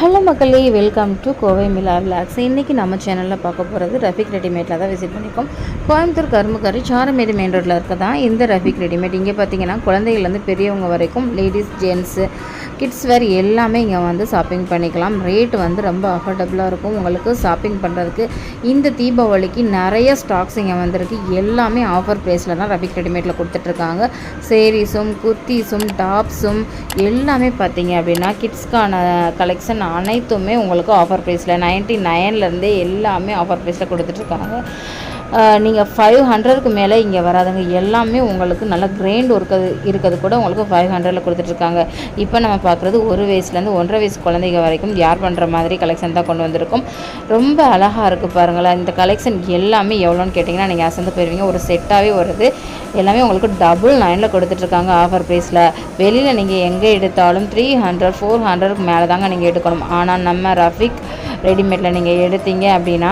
Hello மக்களே, welcome to Kovai Mila vlogs. இன்றைக்கி நம்ம சேனலில் பார்க்க போகிறது ரஃபிக் ரெடிமேட்டில் தான் விசிட் பண்ணியிருக்கோம். கோயம்புத்தூர் கரும்புக்கரை சாரமேடு மெயின் ரோட்டில் இருக்க தான் இந்த ரஃபிக் ரெடிமேட். இங்கே பார்த்தீங்கன்னா குழந்தைகள்லேருந்து பெரியவங்க வரைக்கும் லேடிஸ், ஜென்ஸு, கிட்ஸ் வேர் எல்லாமே இங்கே வந்து ஷாப்பிங் பண்ணிக்கலாம். ரேட் வந்து ரொம்ப அஃபோர்டபுளாக இருக்கும். உங்களுக்கு ஷாப்பிங் பண்ணுறதுக்கு இந்த தீபாவளிக்கு நிறைய ஸ்டாக்ஸ் இங்கே வந்திருக்கு. எல்லாமே ஆஃபர் ப்ரைஸில் தான் ரஃபிக் ரெடிமேட்டில் கொடுத்துட்ருக்காங்க. சேரீஸும், குர்த்திஸும், டாப்ஸும் எல்லாமே பார்த்தீங்க அப்படின்னா கிட்ஸ்க்கான கலெக்ஷன் அனைத்துமே உங்களுக்கு ஆஃபர் ப்ரைஸில் 99லேருந்தே எல்லாமே ஆஃபர் ப்ரைஸில் கொடுத்துட்ருக்காங்க. நீங்கள் 500க்கு மேலே இங்கே வராதுங்க. எல்லாமே உங்களுக்கு நல்ல கிரைண்ட் இருக்கிறது கூட உங்களுக்கு 500ல் கொடுத்துட்ருக்காங்க. இப்போ நம்ம பார்க்குறது 1 வயசுலேருந்து 1.5 வயசு குழந்தைங்க வரைக்கும் யார் பண்ணுற மாதிரி கலெக்ஷன் தான் கொண்டு வந்திருக்கோம். ரொம்ப அழகாக இருக்குது பாருங்களேன். இந்த கலெக்ஷன் எல்லாமே எவ்வளோன்னு கேட்டிங்கன்னா நீங்கள் அசந்து போயிருவீங்க. ஒரு செட்டாகவே வருது. எல்லாமே உங்களுக்கு 999ல் கொடுத்துட்ருக்காங்க ஆஃபர் ப்ரைஸில். வெளியில் நீங்கள் எங்கே எடுத்தாலும் 300, 400க்கு மேலே தாங்க நீங்கள் எடுக்கணும். ஆனால் நம்ம ரஃபிக் ரெடிமேட்டில் நீங்கள் எடுத்தீங்க அப்படின்னா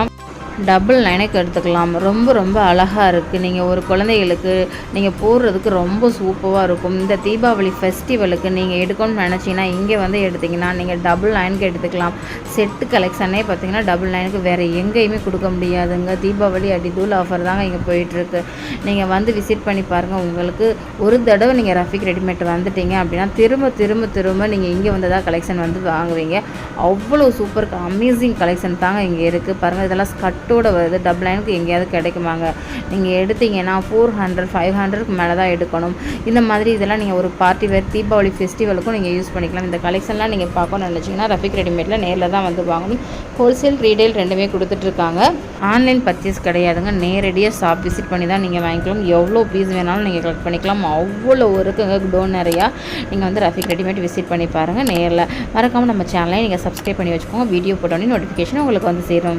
999க்கு எடுத்துக்கலாம். ரொம்ப ரொம்ப அழகாக இருக்குது. நீங்கள் ஒரு குழந்தைகளுக்கு நீங்கள் போடுறதுக்கு ரொம்ப சூப்பராக இருக்கும். இந்த தீபாவளி ஃபெஸ்டிவலுக்கு நீங்கள் எடுக்கணும்னு நினச்சிங்கன்னா இங்கே வந்து எடுத்திங்கன்னா நீங்கள் 999க்கு எடுத்துக்கலாம். செட்டு கலெக்ஷனே பார்த்தீங்கன்னா 999க்கு வேறு எங்கேயுமே கொடுக்க முடியாதுங்க. தீபாவளி அடிதூள் ஆஃபர் தாங்க இங்கே போயிட்டுருக்கு. நீங்கள் வந்து விசிட் பண்ணி பாருங்கள். உங்களுக்கு ஒரு தடவை நீங்கள் ரஃபிக் ரெடிமேட் வந்துட்டீங்க அப்படின்னா திரும்ப திரும்ப திரும்ப நீங்கள் இங்கே வந்து தான் கலெக்ஷன் வந்து வாங்குவீங்க. அவ்வளோ சூப்பர் அமேசிங் கலெக்ஷன் தாங்க இங்கே இருக்குது பாருங்கள். இதெல்லாம் ஸ்கட்டோட வருது. 999க்கு எங்கேயாவது கிடைக்குமாங்க? நீங்கள் எடுத்தீங்கன்னா 400, 500க்கு மேலே தான் எடுக்கணும். இந்த மாதிரி இதெல்லாம் நீங்கள் ஒரு பார்ட்டி வேர் தீபாவளி ஃபெஸ்டிவலுக்கும் நீங்கள் யூஸ் பண்ணிக்கலாம். இந்த கலெக்ஷன்லாம் நீங்கள் பார்க்கணும்னு நினச்சிங்கன்னா ரஃபிக் ரெடிமேட்டில் நேரில் தான் வந்து வாங்கணும். ஹோல்சேல், ரீடெயில் ரெண்டுமே கொடுத்துட்ருக்காங்க. ஆன்லைன் பர்ச்சேஸ் கிடையாதுங்க. நேரடியாக ஷாப் விசிட் பண்ணி தான் நீங்கள் வாங்கிக்கலாம். எவ்வளோ பீஸ் வேணாலும் நீங்கள் கலெக்ட் பண்ணிக்கலாம். அவ்வளோ இருக்குங்க டோன் நிறையா. நீங்கள் வந்து ரஃபிக் ரெடிமேட் விசிட் பண்ணி பாருங்கள் நேரில். மறக்காமல் நம்ம சேனலை நீங்கள் சப்ஸ்கிரைப் பண்ணி வச்சுக்கோங்க. வீடியோ போட்டோன்னே நோட்டிஃபிகேஷன் உங்களுக்கு வந்து சேரும்.